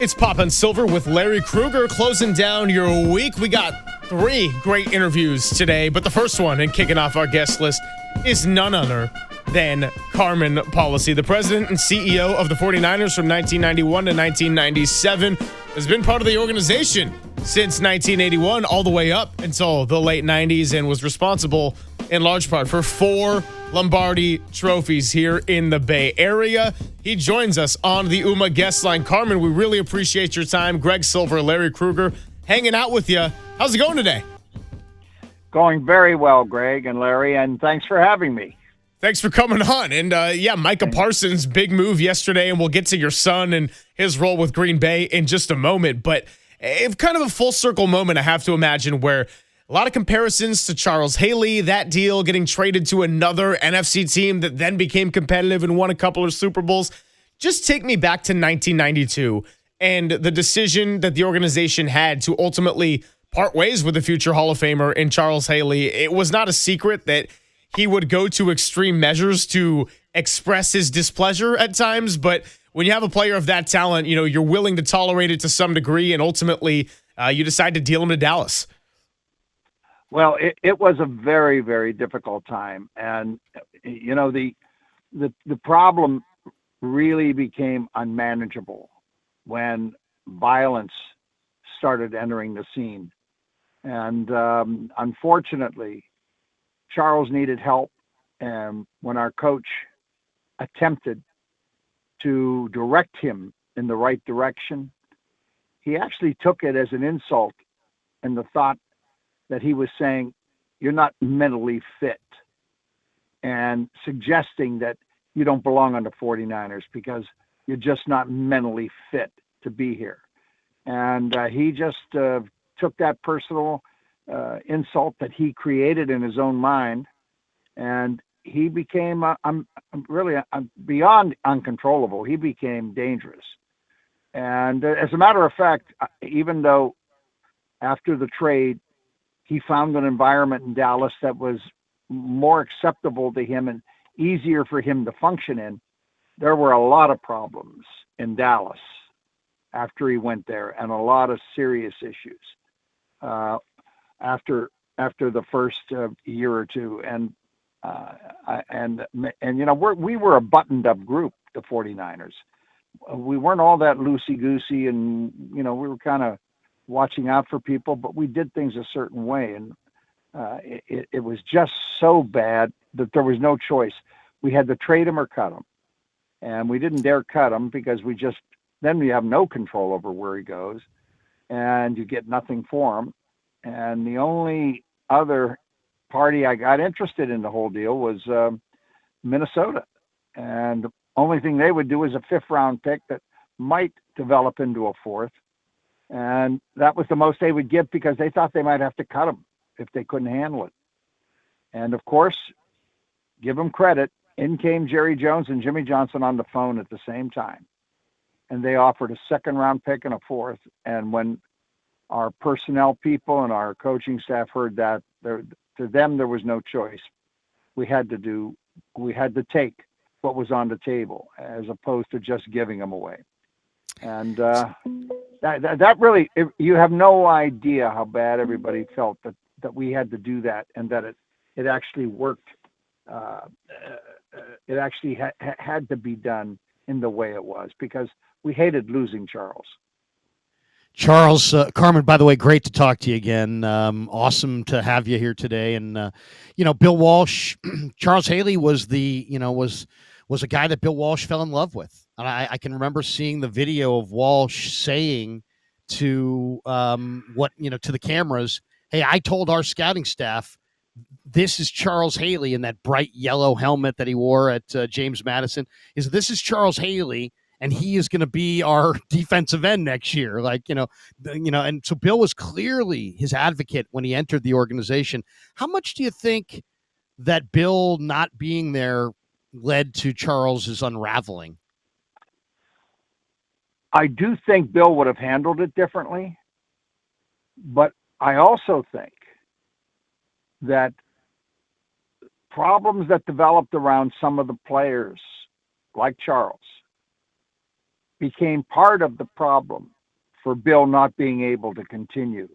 It's Pop and Silver with Larry Krueger closing down your week. We got 3 great interviews today, but the first one and kicking off our guest list is none other than Carmen Policy, the president and CEO of the 49ers from 1991 to 1997, has been part of the organization since 1981 all the way up until the late 90s and was responsible in large part for 4 Lombardi trophies here in the Bay Area. He joins us on the UMA guest line. Carmen, we really appreciate your time. Greg Silver, Larry Krueger, hanging out with you. How's it going today? Going very well, Greg and Larry, and thanks for having me. Thanks for coming on. And Micah Parsons' big move yesterday, and we'll get to your son and his role with Green Bay in just a moment. But it's kind of a full circle moment, I have to imagine, where a lot of comparisons to Charles Haley, that deal getting traded to another NFC team that then became competitive and won a couple of Super Bowls. Just take me back to 1992 and the decision that the organization had to ultimately part ways with the future Hall of Famer in Charles Haley. It was not a secret that he would go to extreme measures to express his displeasure at times, but when you have a player of that talent, you know, you're willing to tolerate it to some degree, and ultimately you decide to deal him to Dallas. Well, it was a very, very difficult time. And, you know, the problem really became unmanageable when violence started entering the scene. And unfortunately, Charles needed help. And when our coach attempted to direct him in the right direction, he actually took it as an insult and the thought that he was saying, you're not mentally fit, and suggesting that you don't belong on the 49ers because you're just not mentally fit to be here. And he just took that personal insult that he created in his own mind, and he became really beyond uncontrollable. He became dangerous. And as a matter of fact, even though after the trade, he found an environment in Dallas that was more acceptable to him and easier for him to function in, there were a lot of problems in Dallas after he went there, and a lot of serious issues after the first year or two. And you know, we were a buttoned up group, the 49ers. We weren't all that loosey-goosey, and, you know, we were kind of watching out for people, but we did things a certain way. And it was just so bad that there was no choice. We had to trade him or cut him. And we didn't dare cut him because then we have no control over where he goes, and you get nothing for him. And the only other party I got interested in the whole deal was Minnesota. And the only thing they would do is a 5th round pick that might develop into a 4th. And that was the most they would give because they thought they might have to cut him if they couldn't handle it. And of course, give them credit, in came Jerry Jones and Jimmy Johnson on the phone at the same time. And they offered a 2nd round pick and a 4th. And when our personnel people and our coaching staff heard that, to them, there was no choice. We had to take what was on the table as opposed to just giving them away. And that really, you have no idea how bad everybody felt that we had to do that, and that it actually worked. It actually had to be done in the way it was because we hated losing Charles. Charles, Carmen, by the way, great to talk to you again. Awesome to have you here today. And, you know, Bill Walsh, Charles Haley was was a guy that Bill Walsh fell in love with. And I can remember seeing the video of Walsh saying to to the cameras, hey, I told our scouting staff, this is Charles Haley in that bright yellow helmet that he wore at James Madison, this is Charles Haley, and he is going to be our defensive end next year. And so Bill was clearly his advocate when he entered the organization. How much do you think that Bill not being there led to Charles's unraveling? I do think Bill would have handled it differently, but I also think that problems that developed around some of the players, like Charles, became part of the problem for Bill not being able to continue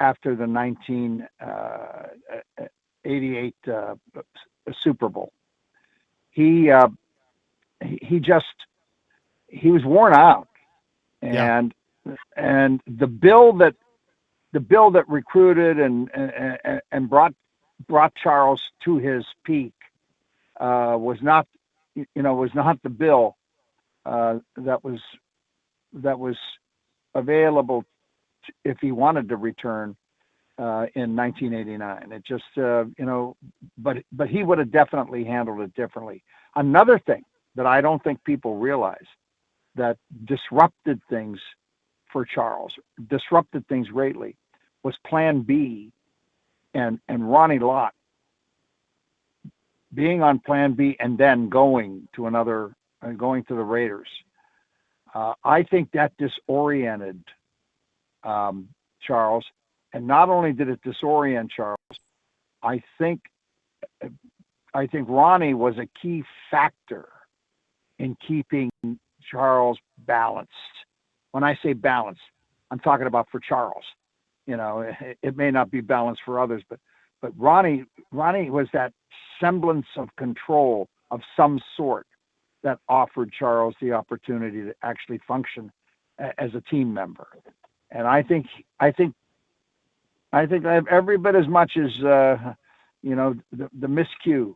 after the 1988 Super Bowl. He was worn out, and the Bill that recruited and brought Charles to his peak was not the Bill that was available if he wanted to return in 1989. It just but he would have definitely handled it differently. Another thing that I don't think people realize that disrupted things for Charles, disrupted things greatly, was Plan B and Ronnie Lott being on Plan B and then going to the Raiders. I think that disoriented Charles, and not only did it disorient Charles, I think Ronnie was a key factor in keeping Charles balanced. When I say balanced, I'm talking about for Charles. It may not be balanced for others, but Ronnie was that semblance of control of some sort that offered Charles the opportunity to actually function as a team member. And I think every bit as much as the miscue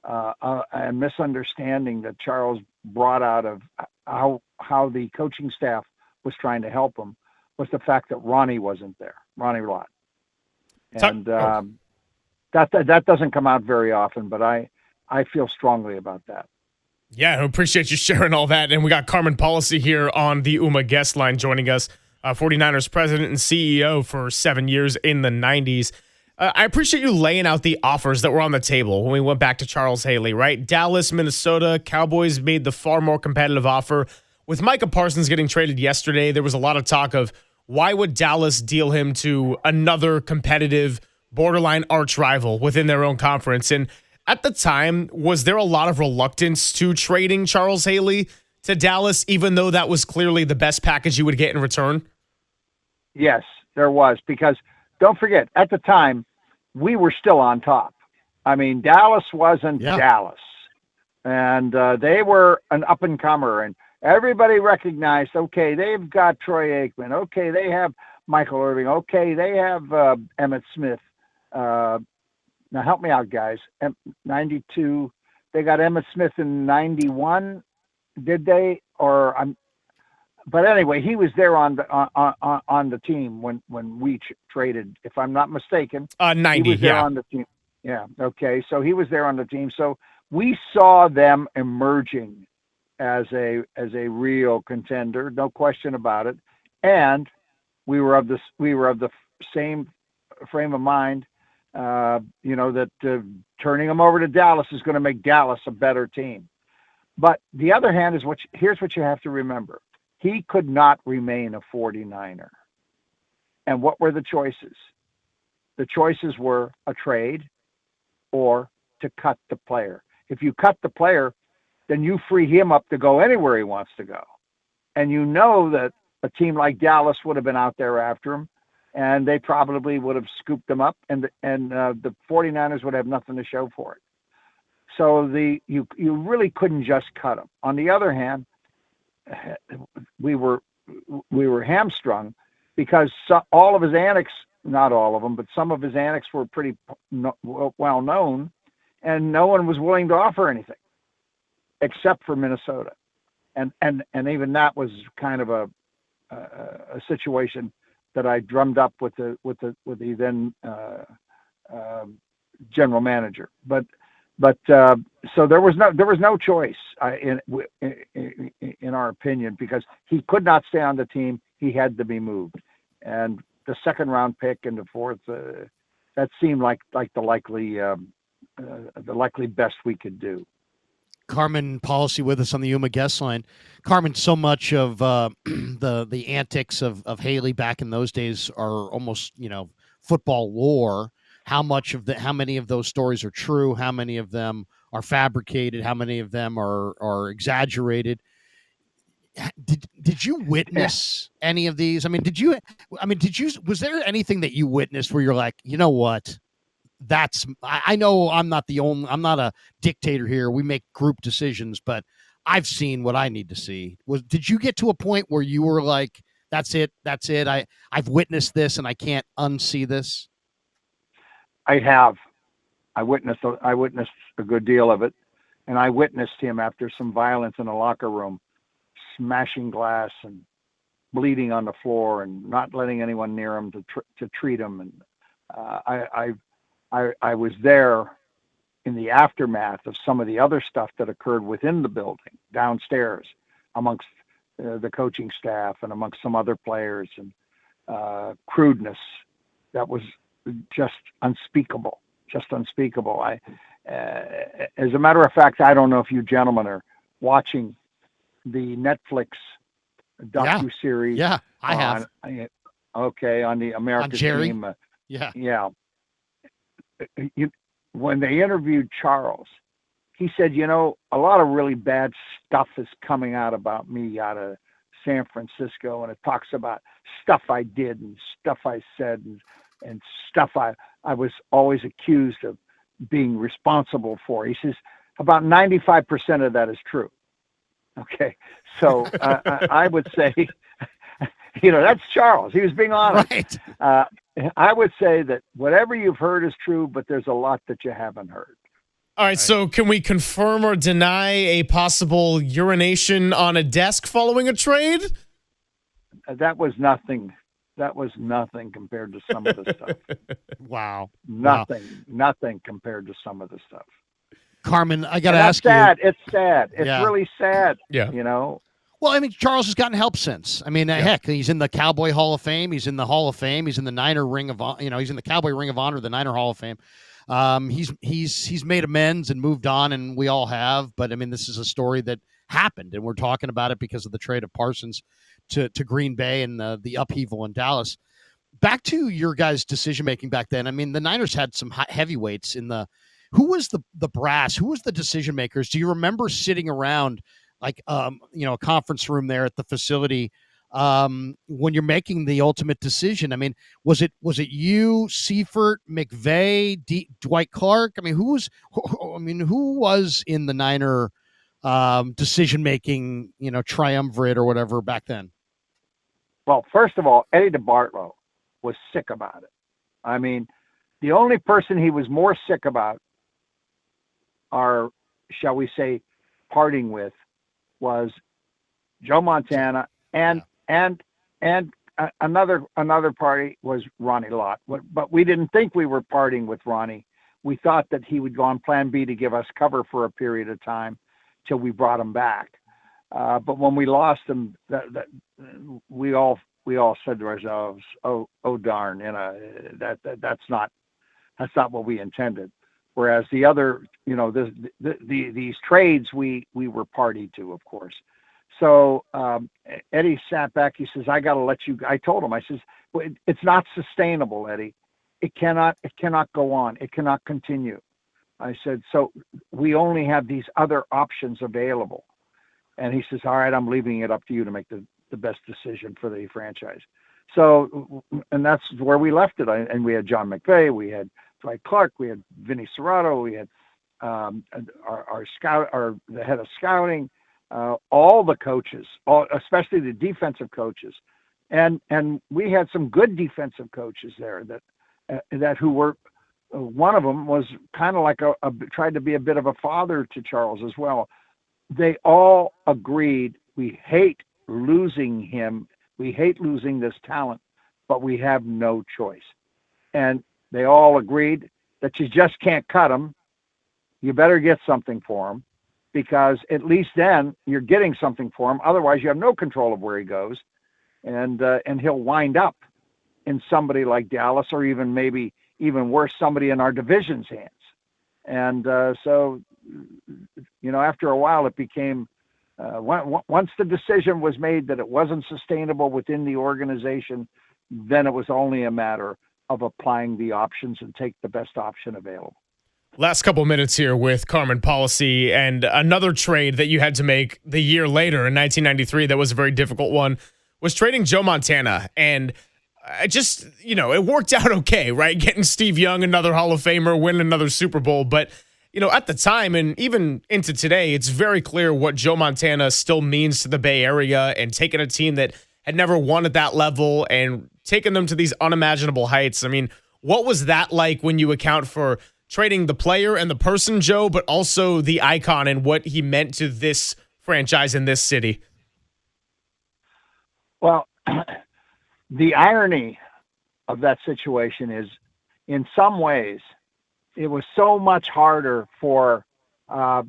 and misunderstanding that Charles brought out of how the coaching staff was trying to help him was the fact that Ronnie wasn't there, Ronnie Lott. And that doesn't come out very often, but I feel strongly about that. Yeah, I appreciate you sharing all that. And we got Carmen Policy here on the UMA guest line joining us, 49ers president and CEO for 7 years in the 90s. I appreciate you laying out the offers that were on the table when we went back to Charles Haley, right? Dallas, Minnesota, Cowboys made the far more competitive offer. With Micah Parsons getting traded yesterday, there was a lot of talk of why would Dallas deal him to another competitive borderline arch rival within their own conference? And at the time, was there a lot of reluctance to trading Charles Haley to Dallas, even though that was clearly the best package you would get in return? Yes, there was, because don't forget, at the time, we were still on top. I mean, Dallas wasn't Dallas, and they were an up-and-comer, and everybody recognized, okay, they've got Troy Aikman. Okay, they have Michael Irving. Okay, they have Emmitt Smith. Now help me out, guys. 92. They got Emmitt Smith in 91, did they? But anyway, he was there on the team when we traded, if I'm not mistaken. 90. He was there on the team. Yeah. Okay. So he was there on the team. So we saw them emerging as a real contender, no question about it. And we were of the same frame of mind. That turning them over to Dallas is going to make Dallas a better team. But the other hand is here's what you have to remember. He could not remain a 49er. And what were the choices? The choices were a trade or to cut the player. If you cut the player, then you free him up to go anywhere he wants to go. And you know that a team like Dallas would have been out there after him, and they probably would have scooped them up, and the 49ers would have nothing to show for it. So you really couldn't just cut them. On the other hand, we were hamstrung because all of his antics, not all of them, but some of his antics were pretty well known, and no one was willing to offer anything except for Minnesota, and even that was kind of a situation that I drummed up with the then general manager. But so there was no choice in our opinion, because he could not stay on the team. He had to be moved, and the second round pick and the fourth that seemed like the likely best we could do. Carmen Policy with us on the Yuma guest line. Carmen, so much of the antics of Haley back in those days are almost football lore. How many of those stories are true? How many of them are fabricated? How many of them are exaggerated? did you witness any of these? Was there anything that you witnessed where you're like, you know what? I know I'm not a dictator here. We make group decisions, but I've seen what I need to see. Did you get to a point where you were like, that's it. I've witnessed this and I can't unsee this? I have. I witnessed a good deal of it, and I witnessed him after some violence in a locker room, smashing glass and bleeding on the floor, and not letting anyone near him to treat him. And I was there in the aftermath of some of the other stuff that occurred within the building, downstairs, amongst the coaching staff and amongst some other players, and crudeness that was just unspeakable. As a matter of fact, I don't know if you gentlemen are watching the Netflix docuseries. Yeah, I have. Okay, on the American team. Yeah. When they interviewed Charles, he said, a lot of really bad stuff is coming out about me out of San Francisco, and it talks about stuff I did and stuff I said and stuff I was always accused of being responsible for. He says about 95% of that is true. Okay, so I would say, that's Charles. He was being honest. Right. I would say that whatever you've heard is true, but there's a lot that you haven't heard. All right, so can we confirm or deny a possible urination on a desk following a trade? That was nothing. That was nothing compared to some of the stuff. Wow. Nothing compared to some of the stuff. Carmen, I got to ask you. It's sad. It's really sad. Yeah. Well, Charles has gotten help since. Heck, he's in the Cowboy Hall of Fame. He's in the Hall of Fame. He's in the Niner Ring of, he's in the Cowboy Ring of Honor, the Niner Hall of Fame. He's made amends and moved on, and we all have. But this is a story that happened, and we're talking about it because of the trade of Parsons to Green Bay and the upheaval in Dallas. Back to your guys' decision making back then. The Niners had some heavyweights in the. Who was the brass? Who was the decision makers? Do you remember sitting around like a conference room there at the facility when you're making the ultimate decision? Was it you, Seifert, McVay, Dwight Clark? Who was in the Niner decision making, triumvirate or whatever back then? Well, first of all, Eddie DeBartolo was sick about it. The only person he was more sick about, or shall we say, parting with, was Joe Montana, and another party was Ronnie Lott. But we didn't think we were parting with Ronnie. We thought that he would go on Plan B to give us cover for a period of time till we brought him back. But when we lost him, we all said to ourselves, "Oh darn! That's not what we intended." Whereas the other, these trades we were party to, of course. So Eddie sat back. He says, "I got to let you." I told him, I says, "It's not sustainable, Eddie. It cannot go on. It cannot continue." I said, "So we only have these other options available." And he says, "All right, I'm leaving it up to you to make the best decision for the franchise." So, and that's where we left it. And we had John McVay, we had Dwight Clark, we had Vinny Serrato, we had the head of scouting, all the coaches, especially the defensive coaches, and we had some good defensive coaches there that who were. One of them was kind of like tried to be a bit of a father to Charles as well. They all agreed, we hate losing him. We hate losing this talent, but we have no choice. And they all agreed that you just can't cut him. You better get something for him, because at least then you're getting something for him. Otherwise, you have no control of where he goes, and he'll wind up in somebody like Dallas, or even maybe even worse, somebody in our division's hands. And so, after a while, it became, once the decision was made that it wasn't sustainable within the organization, then it was only a matter of applying the options and take the best option available. Last couple minutes here with Carmen Policy, and another trade that you had to make the year later in 1993 that was a very difficult one was trading Joe Montana. And I just, it worked out okay, right? Getting Steve Young, another Hall of Famer, winning another Super Bowl. But, at the time and even into today, it's very clear what Joe Montana still means to the Bay Area, and taking a team that had never won at that level and taking them to these unimaginable heights. I mean, what was that like when you account for trading the player and the person, Joe, but also the icon and what he meant to this franchise in this city? Well, the irony of that situation is, in some ways, it was so much harder for us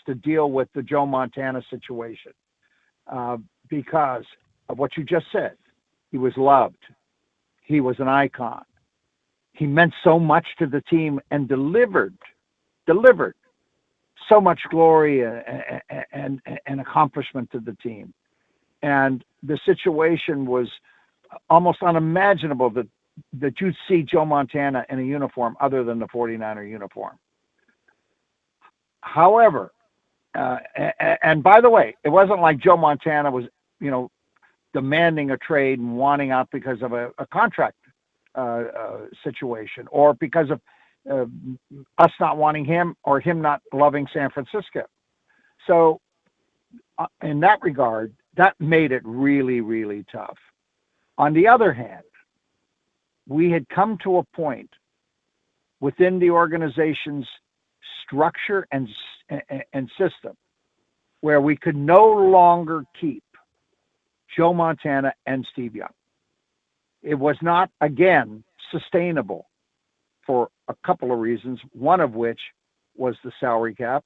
to deal with the Joe Montana situation because of what you just said. He was loved. He was an icon. He meant so much to the team and delivered so much glory and accomplishment to the team. And the situation was almost unimaginable that you'd see Joe Montana in a uniform other than the 49er uniform. However, and by the way, it wasn't like Joe Montana was, demanding a trade and wanting out because of a contract situation, or because of us not wanting him or him not loving San Francisco. So in that regard, that made it really, really tough. On the other hand, we had come to a point within the organization's structure and system where we could no longer keep Joe Montana and Steve Young. It was not, again, sustainable for a couple of reasons, one of which was the salary cap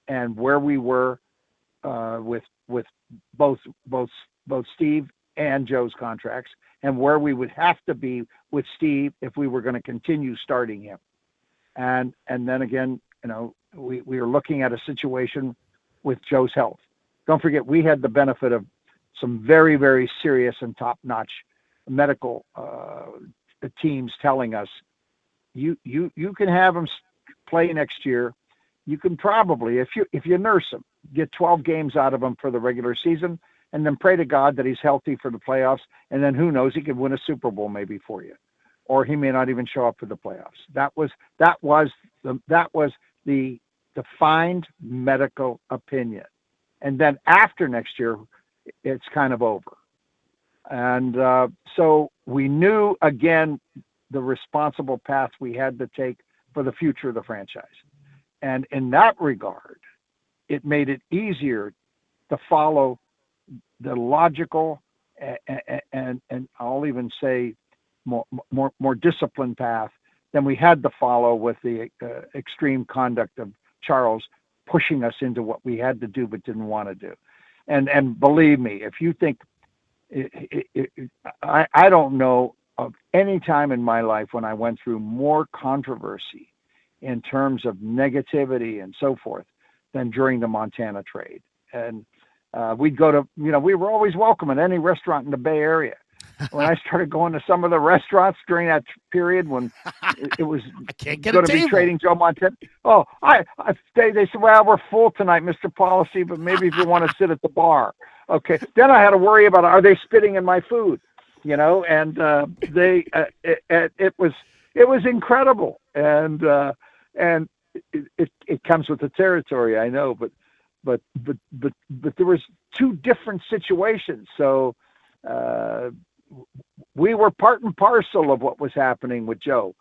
and where we were with both Steve and Joe's contracts, and where we would have to be with Steve if we were going to continue starting him. And then again, we were looking at a situation with Joe's health. Don't forget, we had the benefit of some very, very serious and top-notch medical teams telling us, you can have him play next year. You can probably, if you nurse him, get 12 games out of him for the regular season, and then pray to God that he's healthy for the playoffs. And then who knows, he could win a Super Bowl maybe for you, or he may not even show up for the playoffs. That was the defined medical opinion. And then after next year, it's kind of over. And so we knew, again, the responsible path we had to take for the future of the franchise. And in that regard, it made it easier to follow the logical and I'll even say more disciplined path than we had to follow with the extreme conduct of Charles pushing us into what we had to do but didn't want to do. And believe me, if you think, I don't know of any time in my life when I went through more controversy in terms of negativity and so forth than during the Montana trade. And we'd go to, we were always welcome at any restaurant in the Bay Area. When I started going to some of the restaurants during that period when it was going to be trading Joe Montana. Oh, they said, well, we're full tonight, Mr. Policy, but maybe if you want to sit at the bar. Okay. Then I had to worry about, are they spitting in my food? And it was incredible. And it comes with the territory, I know, but there was two different situations. So, we were part and parcel of what was happening with Joe.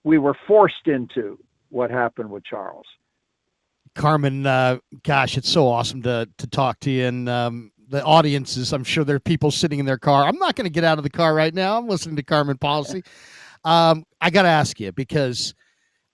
We were forced into what happened with Charles. Carmen, gosh, it's so awesome to talk to you. And the audiences, I'm sure there are people sitting in their car. I'm not going to get out of the car right now. I'm listening to Carmen Policy. I got to ask you, because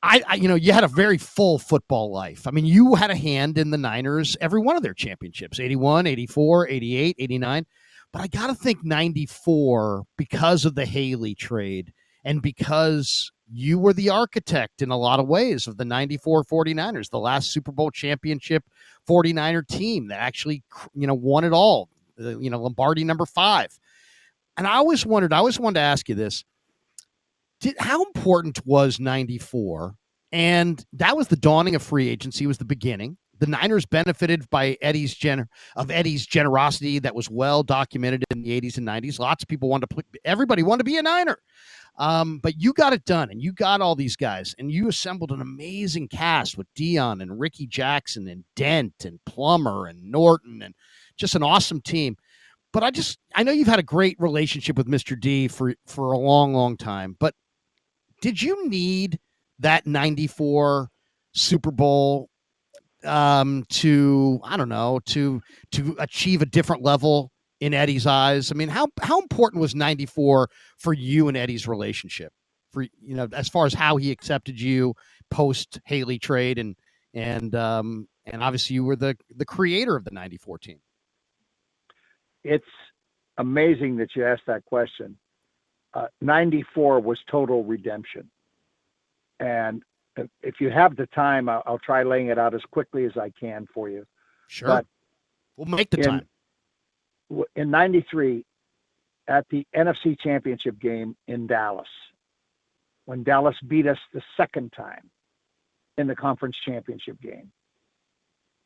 I you had a very full football life. I mean, you had a hand in the Niners, every one of their championships, 81, 84, 88, 89. But I got to think 94, because of the Haley trade and because you were the architect in a lot of ways of the 94 49ers, the last Super Bowl championship 49er team that actually, won it all, Lombardi #5. And I always wanted to ask you this. How important was 94? And that was the dawning of free agency, was the beginning. The Niners benefited by Eddie's generosity that was well documented in the 80s and 90s. Lots of people everybody wanted to be a Niner. But you got it done, and you got all these guys, and you assembled an amazing cast with Dion and Ricky Jackson and Dent and Plummer and Norton, and just an awesome team. But I know you've had a great relationship with Mr. D for a long, long time, but did you need that 94 Super Bowl to achieve a different level in Eddie's eyes? I mean, how important was 94 for you and Eddie's relationship, for, as far as how he accepted you post Haley trade, and obviously you were the creator of the 94 team. It's amazing that you asked that question. 94 was total redemption. And if you have the time, I'll try laying it out as quickly as I can for you. Sure. But we'll make the time. In 93, at the NFC Championship game in Dallas, when Dallas beat us the second time in the conference championship game,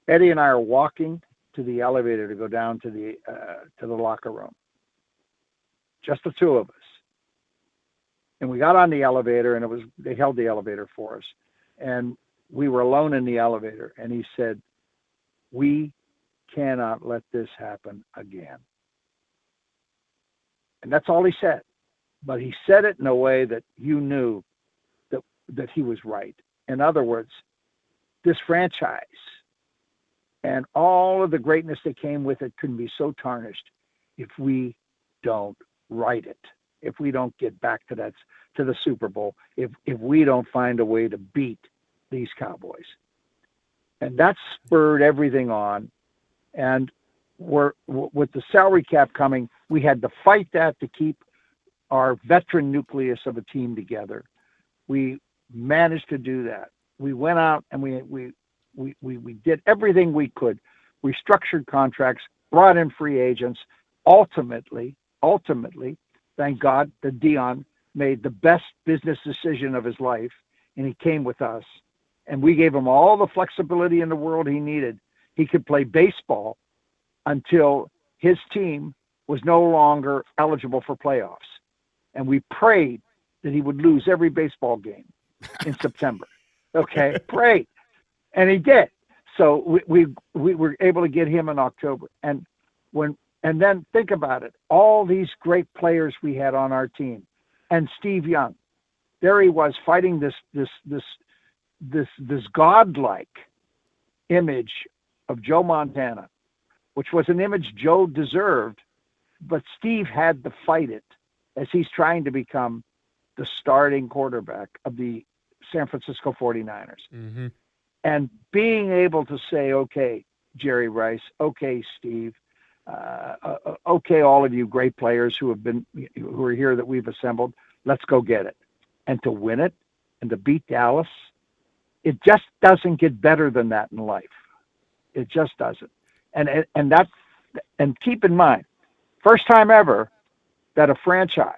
Eddie and I are walking to the elevator to go down to the locker room. Just the two of us. And we got on the elevator, and they held the elevator for us. And we were alone in the elevator. And he said, "We cannot let this happen again." And that's all he said. But he said it in a way that you knew that he was right. In other words, this franchise and all of the greatness that came with it couldn't be so tarnished if we don't right it, if we don't get back to the Super Bowl, if we don't find a way to beat these Cowboys. And that spurred everything on. And with the salary cap coming, we had to fight that to keep our veteran nucleus of a team together. We managed to do that. We went out and we did everything we could. We structured contracts, brought in free agents. Ultimately, thank God that Dion made the best business decision of his life, and he came with us. And we gave him all the flexibility in the world he needed. He could play baseball until his team was no longer eligible for playoffs. And we prayed that he would lose every baseball game in September. Okay, prayed. And he did. So we were able to get him in October. And then think about it. All these great players we had on our team, and Steve Young, there he was fighting this godlike image of Joe Montana, which was an image Joe deserved, but Steve had to fight it as he's trying to become the starting quarterback of the San Francisco 49ers. Mm-hmm. And being able to say, okay, Jerry Rice, okay, Steve, okay, all of you great players who are here that we've assembled, let's go get it. And to win it and to beat Dallas, it just doesn't get better than that in life. It just doesn't. And keep in mind, first time ever that a franchise,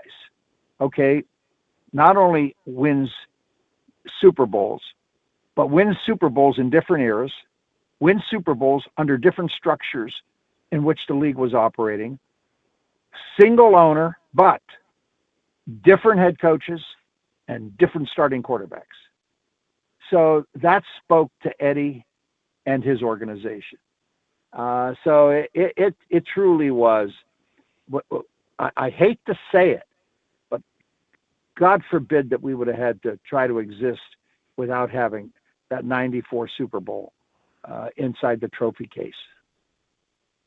okay, not only wins Super Bowls, but wins Super Bowls in different eras, wins Super Bowls under different structures in which the league was operating, single owner, but different head coaches and different starting quarterbacks. So that spoke to Eddie and his organization. So it truly was. I hate to say it, but God forbid that we would have had to try to exist without having that 94 Super Bowl inside the trophy case.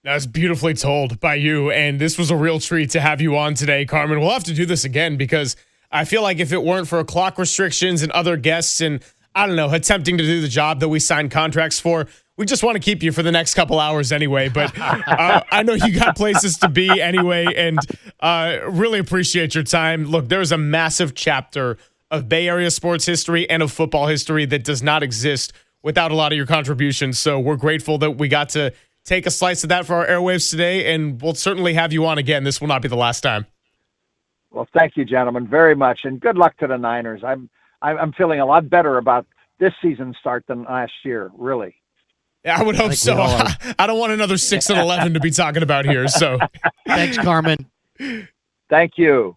That's beautifully told by you, and this was a real treat to have you on today, Carmen. We'll have to do this again because I feel like if it weren't for clock restrictions and other guests and, I don't know, attempting to do the job that we signed contracts for, we just want to keep you for the next couple hours anyway. But I know you got places to be anyway, and really appreciate your time. Look, there's a massive chapter of Bay Area sports history and of football history that does not exist without a lot of your contributions. So we're grateful that we got to take a slice of that for our airwaves today, and we'll certainly have you on again. This will not be the last time. Well, thank you, gentlemen, very much, and good luck to the Niners. I'm feeling a lot better about this season start than last year. Really. Yeah, I would hope think so. we all are. I don't want another 6-11 to be talking about here. So Thanks, Carmen. Thank you.